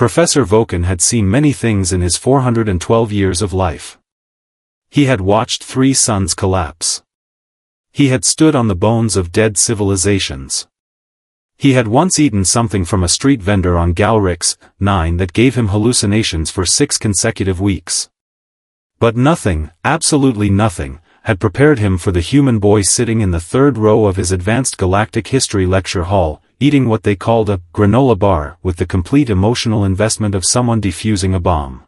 Professor Vokaan had seen many things in his 412 years of life. He had watched 3 suns collapse. He had stood on the bones of dead civilizations. He had once eaten something from a street vendor on Galrix 9 that gave him hallucinations for 6 consecutive weeks. But nothing, absolutely nothing, had prepared him for the human boy sitting in the 3rd row of his advanced galactic history lecture hall, eating what they called a granola bar with the complete emotional investment of someone defusing a bomb.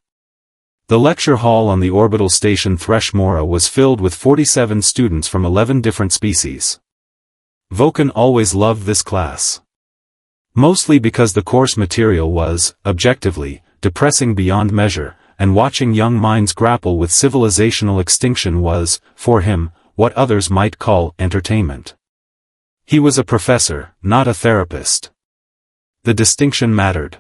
The lecture hall on the orbital station Thresmora was filled with 47 students from 11 different species. Vokaan always loved this class. Mostly because the course material was, objectively, depressing beyond measure, and watching young minds grapple with civilizational extinction was, for him, what others might call entertainment. He was a professor, not a therapist. The distinction mattered.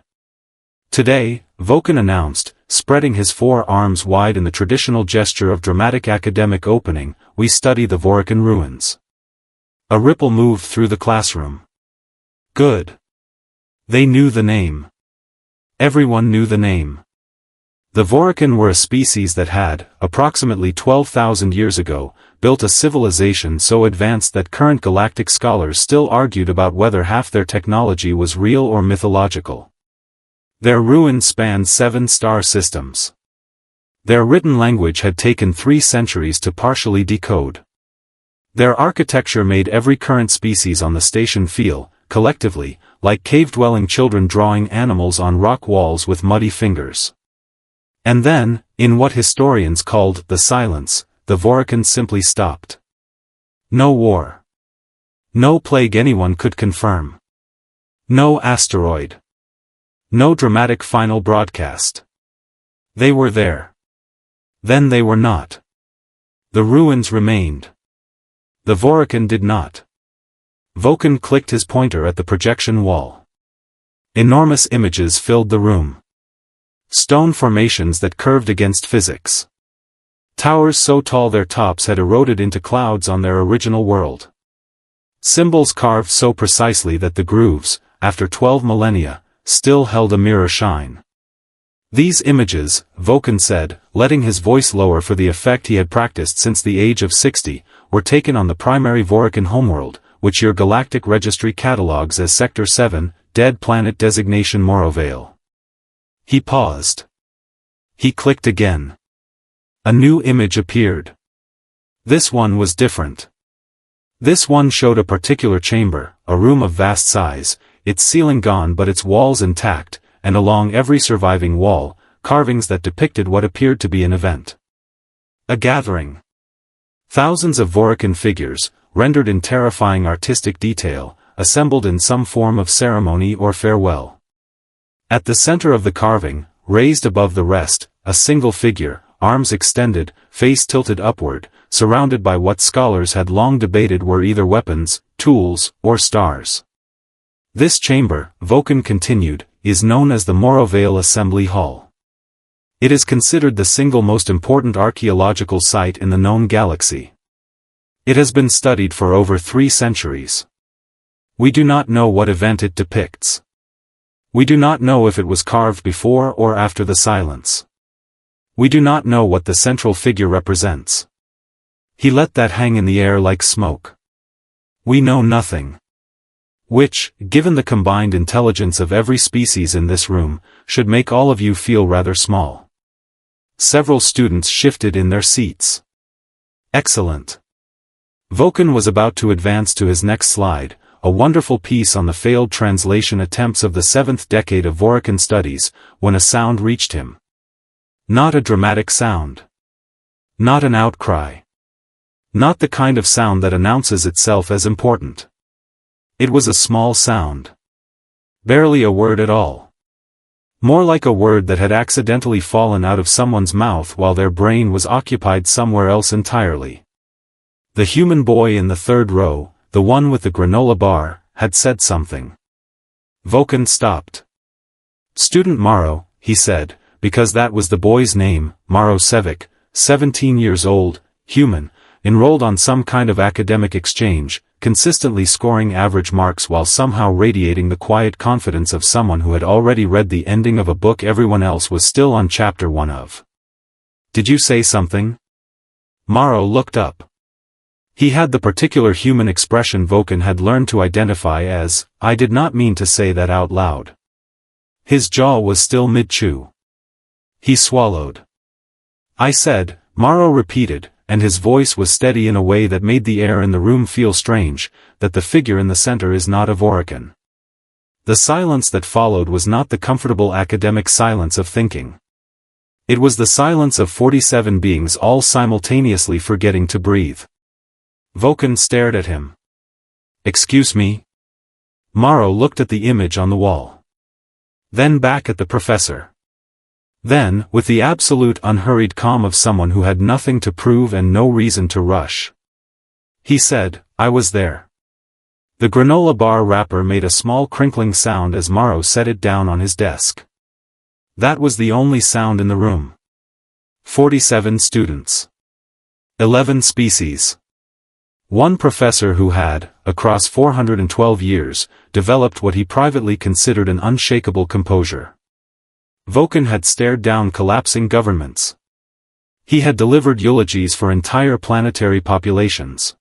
Today, Vokaan announced, spreading his 4 arms wide in the traditional gesture of dramatic academic opening, we study the Vorakan ruins. A ripple moved through the classroom. Good. They knew the name. Everyone knew the name. The Vorakan were a species that had, approximately 12,000 years ago, built a civilization so advanced that current galactic scholars still argued about whether half their technology was real or mythological. Their ruins spanned 7 star systems. Their written language had taken 3 centuries to partially decode. Their architecture made every current species on the station feel, collectively, like cave-dwelling children drawing animals on rock walls with muddy fingers. And then, in what historians called the silence, the Vorakan simply stopped. No war. No plague anyone could confirm. No asteroid. No dramatic final broadcast. They were there. Then they were not. The ruins remained. The Vorakan did not. Vokaan clicked his pointer at the projection wall. Enormous images filled the room. Stone formations that curved against physics. Towers so tall their tops had eroded into clouds on their original world. Symbols carved so precisely that the grooves, after 12 millennia, still held a mirror shine. These images, Vokaan said, letting his voice lower for the effect he had practiced since the age of 60, were taken on the primary Vorakan homeworld, which your galactic registry catalogues as Sector 7, Dead Planet Designation Morovale. He paused. He clicked again. A new image appeared. This one was different. This one showed a particular chamber, a room of vast size, its ceiling gone but its walls intact, and along every surviving wall, carvings that depicted what appeared to be an event. A gathering. Thousands of Vorakan figures, rendered in terrifying artistic detail, assembled in some form of ceremony or farewell. At the center of the carving, raised above the rest, a single figure, arms extended, face tilted upward, surrounded by what scholars had long debated were either weapons, tools, or stars. This chamber, Vokaan continued, is known as the Morovale Assembly Hall. It is considered the single most important archaeological site in the known galaxy. It has been studied for over 3 centuries. We do not know what event it depicts. We do not know if it was carved before or after the silence. We do not know what the central figure represents. He let that hang in the air like smoke. We know nothing. Which, given the combined intelligence of every species in this room, should make all of you feel rather small. Several students shifted in their seats. Excellent. Vokaan was about to advance to his next slide, a wonderful piece on the failed translation attempts of the 7th decade of Vorakan studies, when a sound reached him. Not a dramatic sound. Not an outcry. Not the kind of sound that announces itself as important. It was a small sound. Barely a word at all. More like a word that had accidentally fallen out of someone's mouth while their brain was occupied somewhere else entirely. The human boy in the 3rd row, the one with the granola bar, had said something. Vokaan stopped. Student Maro, he said, because that was the boy's name, Maro 17 years old, human, enrolled on some kind of academic exchange, consistently scoring average marks while somehow radiating the quiet confidence of someone who had already read the ending of a book everyone else was still on chapter 1 of. "Did you say something?" Maro looked up. He had the particular human expression Vokaan had learned to identify as, "I did not mean to say that out loud." His jaw was still mid-chew. He swallowed. "I said," Maro repeated, and his voice was steady in a way that made the air in the room feel strange, "that the figure in the center is not a Vorakan." The silence that followed was not the comfortable academic silence of thinking. It was the silence of 47 beings all simultaneously forgetting to breathe. Vokaan stared at him. "Excuse me?" Maro looked at the image on the wall. Then back at the professor. Then, with the absolute unhurried calm of someone who had nothing to prove and no reason to rush, he said, "I was there." The granola bar wrapper made a small crinkling sound as Maro set it down on his desk. That was the only sound in the room. 47 students. 11 species. One professor who had, across 412 years, developed what he privately considered an unshakable composure. Vokaan had stared down collapsing governments. He had delivered eulogies for entire planetary populations.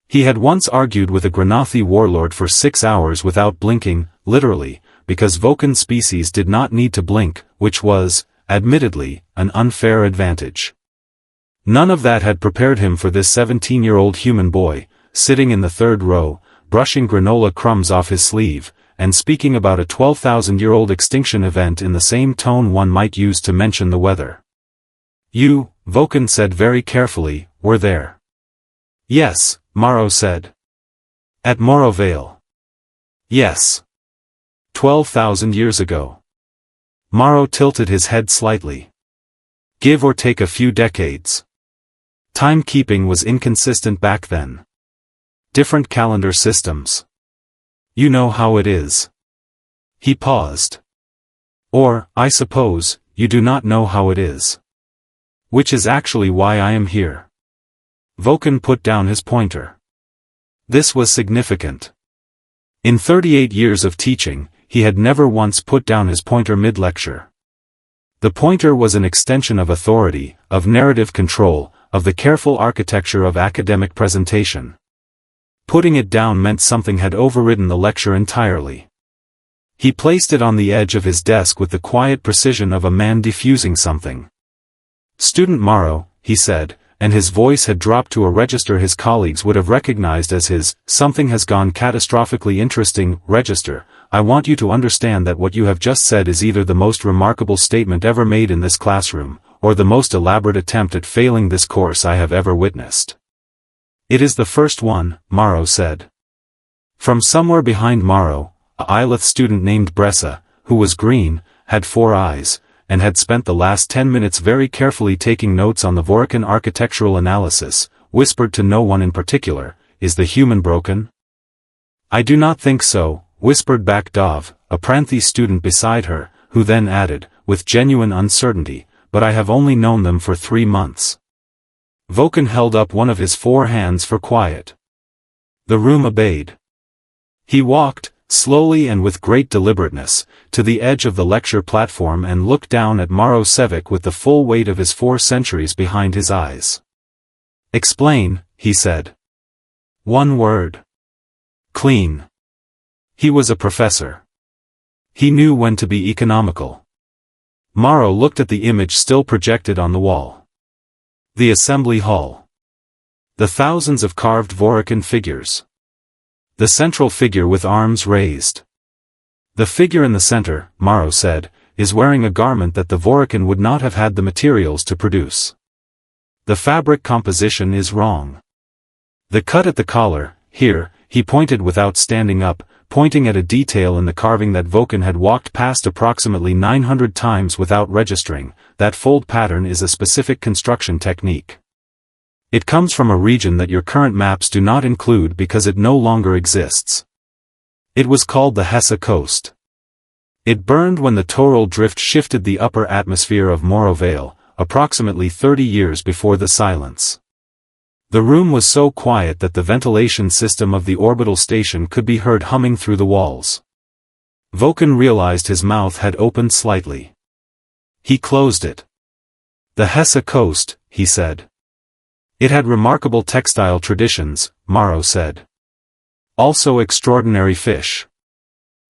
He had once argued with a Granothi warlord for 6 hours without blinking, literally, because Vokaan species did not need to blink, which was, admittedly, an unfair advantage. None of that had prepared him for this 17-year-old human boy, sitting in the third row, brushing granola crumbs off his sleeve, and speaking about a 12,000-year-old extinction event in the same tone one might use to mention the weather. "You," Vokaan said very carefully, "were there." "Yes," Maro said. "At Morro Vale." "Yes. 12,000 years ago." Maro tilted his head slightly. "Give or take a few decades. Timekeeping was inconsistent back then. Different calendar systems. You know how it is." He paused. "Or, I suppose, you do not know how it is. Which is actually why I am here." Vokaan put down his pointer. This was significant. In 38 years of teaching, he had never once put down his pointer mid-lecture. The pointer was an extension of authority, of narrative control, of the careful architecture of academic presentation. Putting it down meant something had overridden the lecture entirely. He placed it on the edge of his desk with the quiet precision of a man defusing something. "Student Maro," he said, and his voice had dropped to a register his colleagues would have recognized as his "something has gone catastrophically interesting" register, "I want you to understand that what you have just said is either the most remarkable statement ever made in this classroom, or the most elaborate attempt at failing this course I have ever witnessed." "It is the first one," Maro said. From somewhere behind Maro, a Ilith student named Bressa, who was green, had 4 eyes, and had spent the last 10 minutes very carefully taking notes on the Vorakan architectural analysis, whispered to no one in particular, "Is the human broken?" "I do not think so," whispered back Dov, a Pranthi student beside her, who then added, with genuine uncertainty, "But I have only known them for 3 months. Vokaan held up one of his 4 hands for quiet. The room obeyed. He walked, slowly and with great deliberateness, to the edge of the lecture platform and looked down at Maro Sevic with the full weight of his 4 centuries behind his eyes. "Explain," he said. "1 word. Clean." He was a professor. He knew when to be economical. Maro looked at the image still projected on the wall. The assembly hall. The thousands of carved Vorakan figures. The central figure with arms raised. "The figure in the center," Maro said, "is wearing a garment that the Vorakan would not have had the materials to produce. The fabric composition is wrong. The cut at the collar, here," he pointed without standing up, pointing at a detail in the carving that Vokaan had walked past approximately 900 times without registering, "that fold pattern is a specific construction technique. It comes from a region that your current maps do not include because it no longer exists. It was called the Hessa coast. It burned when the Toral drift shifted the upper atmosphere of Morro Vale, approximately 30 years before the silence. The room was so quiet that the ventilation system of the orbital station could be heard humming through the walls. Vokaan realized his mouth had opened slightly. He closed it. The Hessa coast, he said. It had remarkable textile traditions, Maro said. Also extraordinary fish.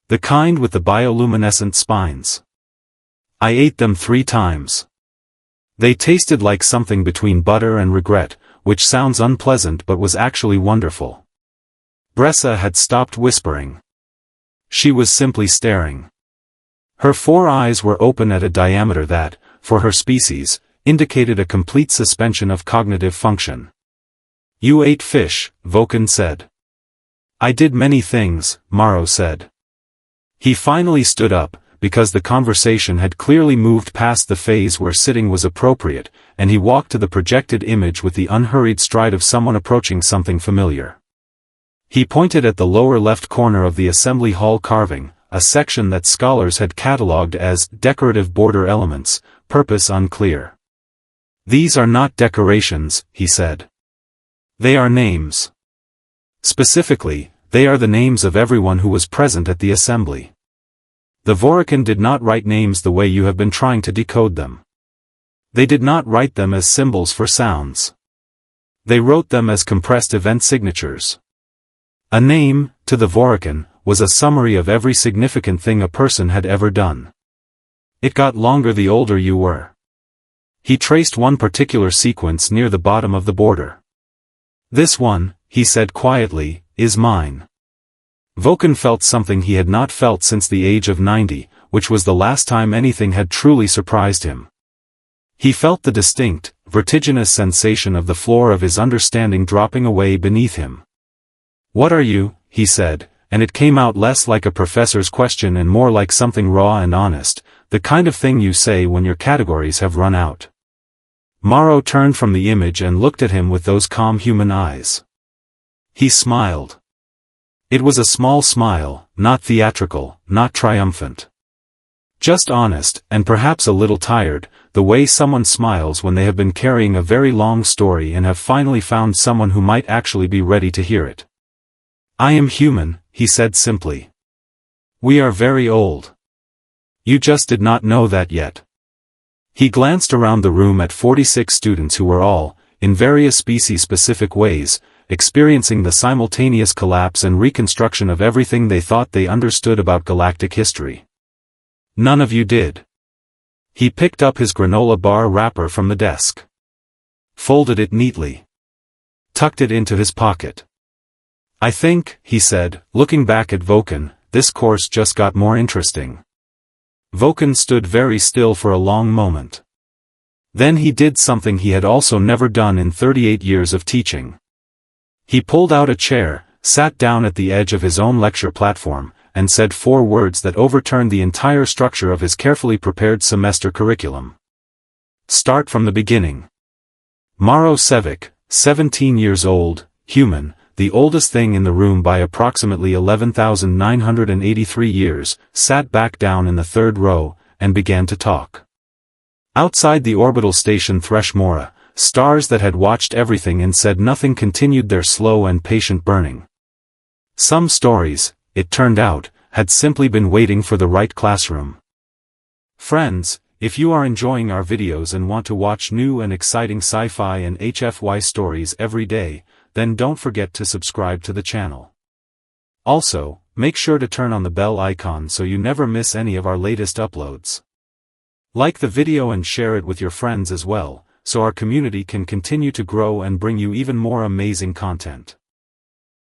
The kind with the bioluminescent spines. I ate them 3 times. They tasted like something between butter and regret, which sounds unpleasant but was actually wonderful. Hessa had stopped whispering. She was simply staring. Her 4 eyes were open at a diameter that, for her species, indicated a complete suspension of cognitive function. You ate fish, Vokaan said. I did many things, Maro said. He finally stood up, because the conversation had clearly moved past the phase where sitting was appropriate, and he walked to the projected image with the unhurried stride of someone approaching something familiar. He pointed at the lower left corner of the assembly hall carving, a section that scholars had catalogued as decorative border elements, purpose unclear. These are not decorations, he said. They are names. Specifically, they are the names of everyone who was present at the assembly. The Vorakan did not write names the way you have been trying to decode them. They did not write them as symbols for sounds. They wrote them as compressed event signatures. A name, to the Vorakan, was a summary of every significant thing a person had ever done. It got longer the older you were. He traced one particular sequence near the bottom of the border. This one, he said quietly, is mine. Vokaan felt something he had not felt since the age of 90, which was the last time anything had truly surprised him. He felt the distinct, vertiginous sensation of the floor of his understanding dropping away beneath him. What are you, he said, and it came out less like a professor's question and more like something raw and honest, the kind of thing you say when your categories have run out. Maro turned from the image and looked at him with those calm human eyes. He smiled. It was a small smile, not theatrical, not triumphant. Just honest, and perhaps a little tired, the way someone smiles when they have been carrying a very long story and have finally found someone who might actually be ready to hear it. I am human, he said simply. We are very old. You just did not know that yet. He glanced around the room at 46 students who were all, in various species-specific ways, experiencing the simultaneous collapse and reconstruction of everything they thought they understood about galactic history. None of you did. He picked up his granola bar wrapper from the desk. Folded it neatly. Tucked it into his pocket. I think, he said, looking back at Vokaan, this course just got more interesting. Vokaan stood very still for a long moment. Then he did something he had also never done in 38 years of teaching. He pulled out a chair, sat down at the edge of his own lecture platform, and said 4 words that overturned the entire structure of his carefully prepared semester curriculum. Start from the beginning. Maro Stands Up, 17 years old, human, the oldest thing in the room by approximately 11,983 years, sat back down in the 3rd row, and began to talk. Outside the orbital station Thresmora, stars that had watched everything and said nothing continued their slow and patient burning. Some stories, it turned out, had simply been waiting for the right classroom. Friends, if you are enjoying our videos and want to watch new and exciting sci-fi and HFY stories every day, then don't forget to subscribe to the channel. Also, make sure to turn on the bell icon so you never miss any of our latest uploads. Like the video and share it with your friends as well, so our community can continue to grow and bring you even more amazing content.